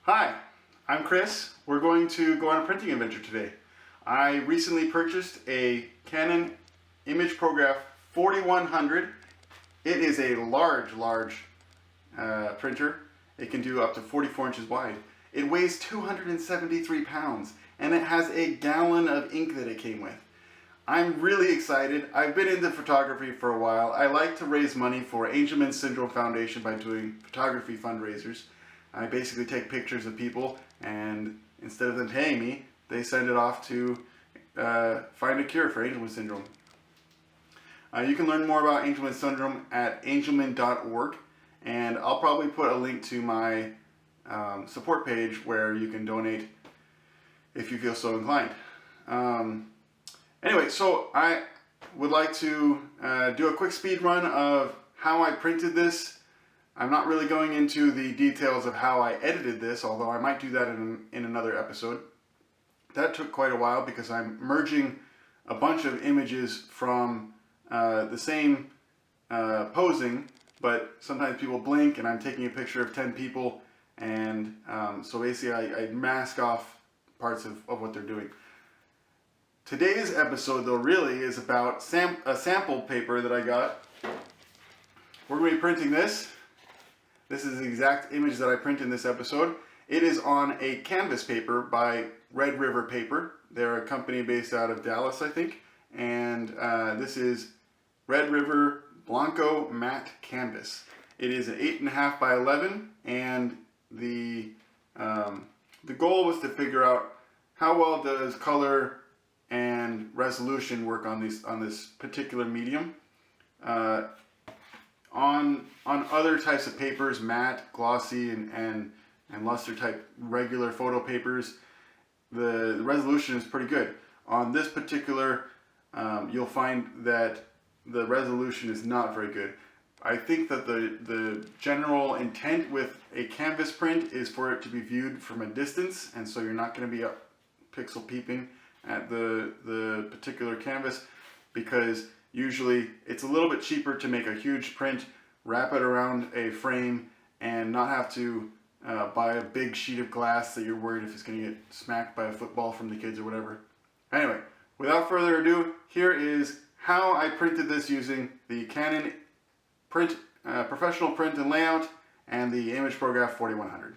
Hi, I'm Chris. We're going to go on a printing adventure today. I recently purchased a Canon ImagePrograph 4100. It is a large printer. It can do up to 44 inches wide. It weighs 273 pounds and it has a gallon of ink that it came with. I'm really excited. I've been into photography for a while. I like to raise money for Angelman Syndrome Foundation by doing photography fundraisers. I basically take pictures of people, and instead of them paying me, they send it off to find a cure for Angelman syndrome. You can learn more about Angelman syndrome at angelman.org, and I'll probably put a link to my support page where you can donate if you feel so inclined. Anyway, so I would like to do a quick speed run of how I printed this. I'm not really going into the details of how I edited this, although I might do that in another episode. That took quite a while because I'm merging a bunch of images from the same posing, but sometimes people blink and I'm taking a picture of 10 people, and so basically I mask off parts of what they're doing. Today's episode, though, really is about a sample paper that I got. We're going to be printing this. This is the exact image that I print in this episode. It is on a canvas paper by RedRiver Paper. They're a company based out of Dallas, I think. And this is RedRiver Blanco matte canvas. It is an 8.5 by 11, and the goal was to figure out how well does color and resolution work on this particular medium. On other types of papers, matte, glossy, and luster type regular photo papers, the resolution is pretty good. On this particular, you'll find that the resolution is not very good. I think that the general intent with a canvas print is for it to be viewed from a distance, and so you're not going to be up pixel peeping at the particular canvas, because usually it's a little bit cheaper to make a huge print, wrap it around a frame, and not have to buy a big sheet of glass that you're worried if it's going to get smacked by a football from the kids or whatever. Anyway, without further ado, here is how I printed this using the Canon Professional Print and Layout and the ImagePrograph 4100.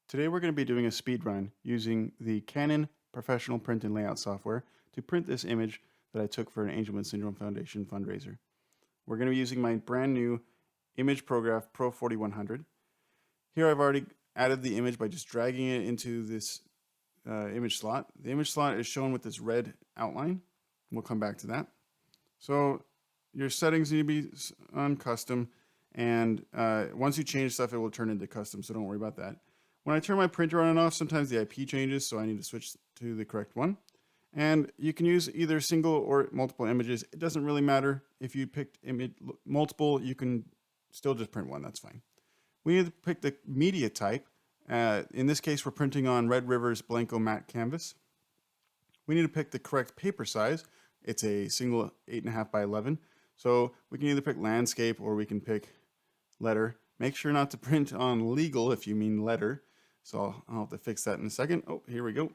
Today we're going to be doing a speed run using the Canon Professional Print and Layout software to print this image that I took for an Angelman Syndrome Foundation fundraiser. We're going to be using my brand new ImagePrograph Pro 4100. Here I've already added the image by just dragging it into this image slot. The image slot is shown with this red outline. We'll come back to that. So your settings need to be on custom, and once you change stuff, it will turn into custom, so don't worry about that. When I turn my printer on and off, sometimes the IP changes, so I need to switch to the correct one. And you can use either single or multiple images. It doesn't really matter. If you picked multiple, you can still just print one. That's fine. We need to pick the media type. In this case, we're printing on RedRiver's Blanco matte canvas. We need to pick the correct paper size. It's a single 8.5 by 11. So we can either pick landscape or we can pick letter. Make sure not to print on legal if you mean letter. So I'll have to fix that in a second. Oh, here we go.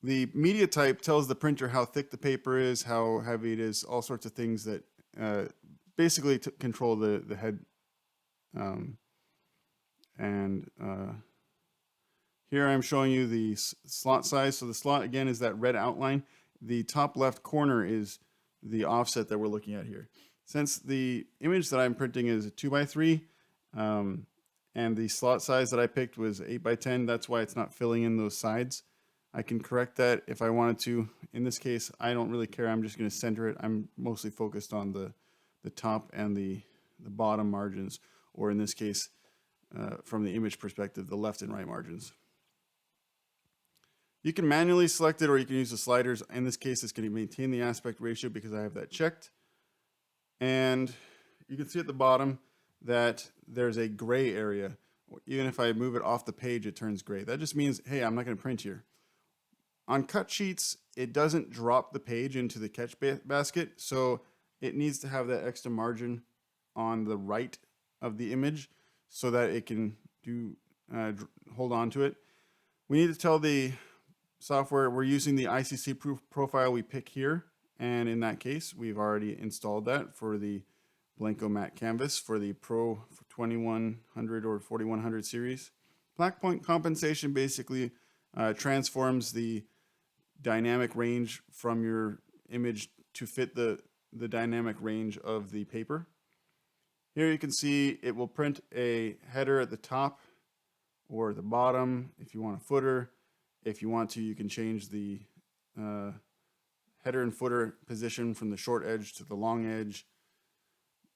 The media type tells the printer how thick the paper is, how heavy it is, all sorts of things that basically control the head. Here I'm showing you the slot size. So the slot, again, is that red outline. The top left corner is the offset that we're looking at here. Since the image that I'm printing is a 2x3, and the slot size that I picked was 8x10, that's why it's not filling in those sides. I can correct that if I wanted to. In this case, I don't really care. I'm just going to center it. I'm mostly focused on the top and the bottom margins, or in this case, from the image perspective, the left and right margins. You can manually select it, or you can use the sliders. In this case, it's going to maintain the aspect ratio because I have that checked. And you can see at the bottom that there's a gray area. Even if I move it off the page, it turns gray. That just means, hey, I'm not going to print here. On cut sheets, it doesn't drop the page into the catch basket, so it needs to have that extra margin on the right of the image. so that it can hold on to it. We need to tell the software we're using the ICC profile we pick here, and in that case we've already installed that for the Blanco matte canvas for the Pro 2100 or 4100 series. Black point compensation basically transforms the dynamic range from your image to fit the dynamic range of the paper. Here you can see it will print a header at the top or at the bottom if you want a footer. If you want to, you can change the header and footer position from the short edge to the long edge.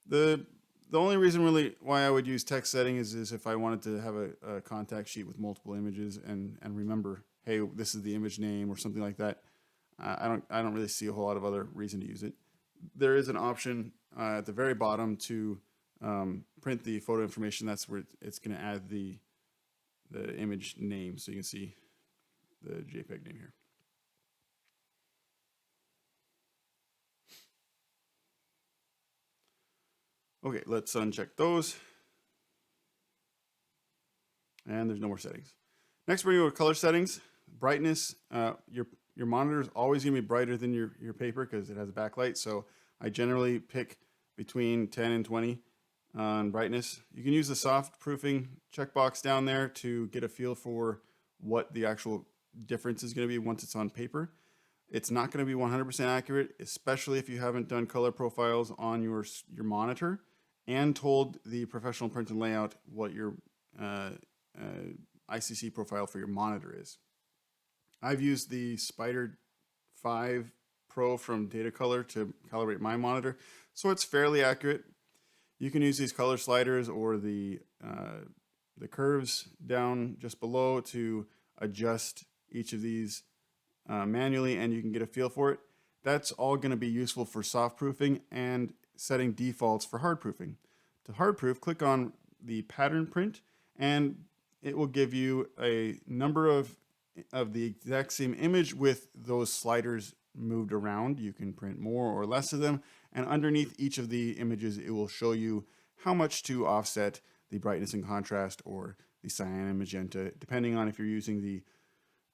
The only reason really why I would use text setting is if I wanted to have a contact sheet with multiple images and remember, hey, this is the image name or something like that. I don't really see a whole lot of other reason to use it. There is an option at the very bottom to print the photo information. That's where it's going to add the image name, so you can see the JPEG name here. Okay, let's uncheck those. And there's no more settings. Next, we're going to go to color settings. Brightness, your monitor is always going to be brighter than your paper because it has a backlight. So I generally pick between 10 and 20 on brightness. You can use the soft proofing checkbox down there to get a feel for what the actual difference is going to be once it's on paper. It's not going to be 100% accurate, especially if you haven't done color profiles on your monitor and told the Professional Print and Layout what your ICC profile for your monitor is. I've used the Spider 5 Pro from Datacolor to calibrate my monitor, so it's fairly accurate. You can use these color sliders or the curves down just below to adjust each of these manually, and you can get a feel for it. That's all going to be useful for soft proofing and setting defaults for hard proofing. To hard proof, click on the pattern print, and it will give you a number of the exact same image with those sliders moved around. You can print more or less of them, and underneath each of the images it will show you how much to offset the brightness and contrast or the cyan and magenta, depending on if you're using the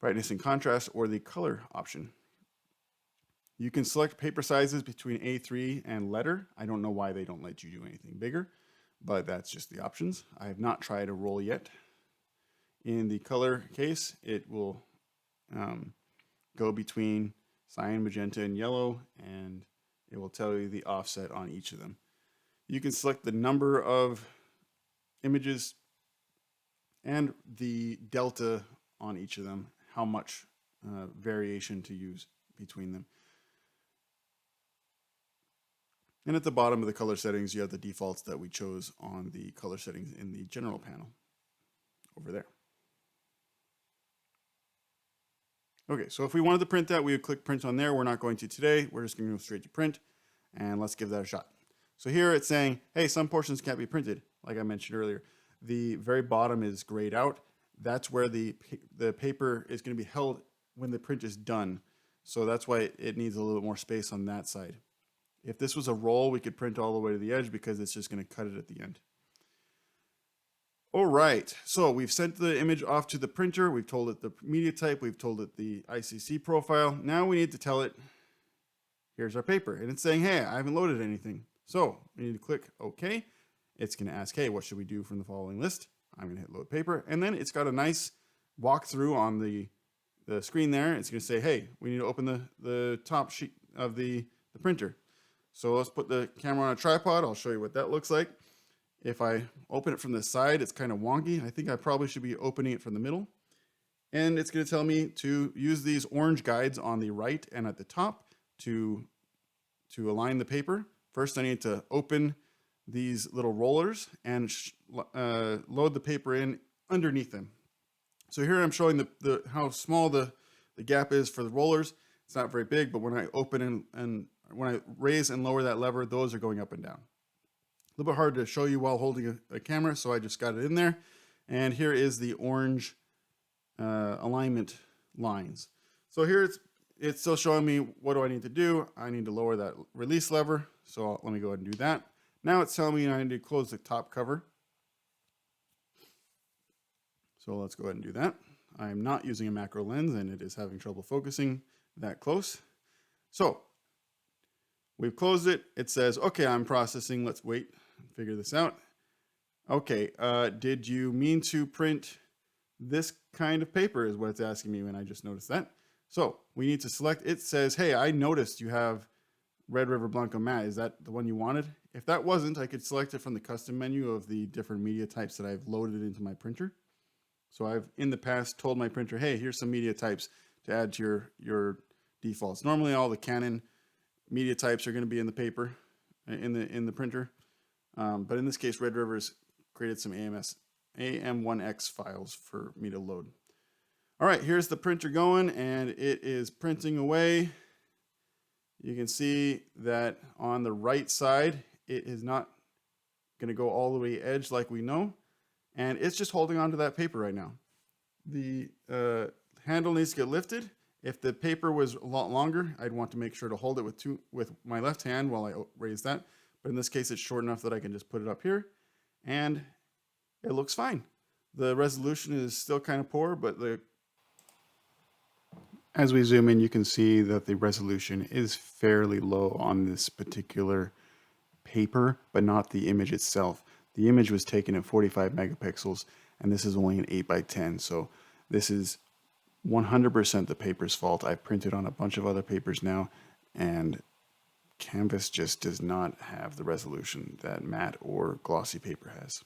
brightness and contrast or the color option. You can select paper sizes between A3 and letter. I don't know why they don't let you do anything bigger, but that's just the options. I have not tried a roll yet. In the color case, it will go between cyan, magenta, and yellow, and it will tell you the offset on each of them. You can select the number of images and the delta on each of them, how much variation to use between them. And at the bottom of the color settings, you have the defaults that we chose on the color settings in the general panel over there. Okay, so if we wanted to print that, we would click print on there. We're not going to today. We're just going to go straight to print, and let's give that a shot. So here it's saying, hey, some portions can't be printed, like I mentioned earlier. The very bottom is grayed out. That's where the paper is going to be held when the print is done. So that's why it needs a little bit more space on that side. If this was a roll, we could print all the way to the edge because it's just going to cut it at the end. All right, so we've sent the image off to the printer. We've told it the media type. We've told it the ICC profile. Now we need to tell it, here's our paper. And it's saying, hey, I haven't loaded anything. So we need to click OK. It's going to ask, hey, what should we do from the following list? I'm going to hit load paper. And then it's got a nice walkthrough on the screen there. It's going to say, hey, we need to open the top sheet of the printer. So let's put the camera on a tripod. I'll show you what that looks like. If I open it from the side, it's kind of wonky. I think I probably should be opening it from the middle. And it's going to tell me to use these orange guides on the right and at the top to align the paper. First, I need to open these little rollers and load the paper in underneath them. So here I'm showing how small the gap is for the rollers. It's not very big, but when I open and when I raise and lower that lever, those are going up and down. A little bit hard to show you while holding a camera, so I just got it in there. And here is the orange alignment lines. So here it's still showing me what do I need to do. I need to lower that release lever, so let me go ahead and do that. Now it's telling me I need to close the top cover. So let's go ahead and do that. I'm not using a macro lens and it is having trouble focusing that close. So we've closed it. It says, okay, I'm processing. Let's wait and figure this out. Okay, did you mean to print this kind of paper is what it's asking me when I just noticed that. So we need to select, it says, hey, I noticed you have RedRiver Blanco matte. Is that the one you wanted? If that wasn't, I could select it from the custom menu of the different media types that I've loaded into my printer. So I've in the past told my printer, hey, here's some media types to add to your defaults. Normally all the Canon media types are going to be in the paper, in the printer. But in this case, RedRiver's created some AM1X files for me to load. All right, here's the printer going and it is printing away. You can see that on the right side, it is not going to go all the way edge like we know. And it's just holding on to that paper right now. The handle needs to get lifted. If the paper was a lot longer, I'd want to make sure to hold it with my left hand while I raise that. But in this case, it's short enough that I can just put it up here. And it looks fine. The resolution is still kind of poor, but as we zoom in, you can see that the resolution is fairly low on this particular paper, but not the image itself. The image was taken at 45 megapixels, and this is only an 8x10. So this is 100% the paper's fault. I've printed on a bunch of other papers now, and Canvas just does not have the resolution that matte or glossy paper has.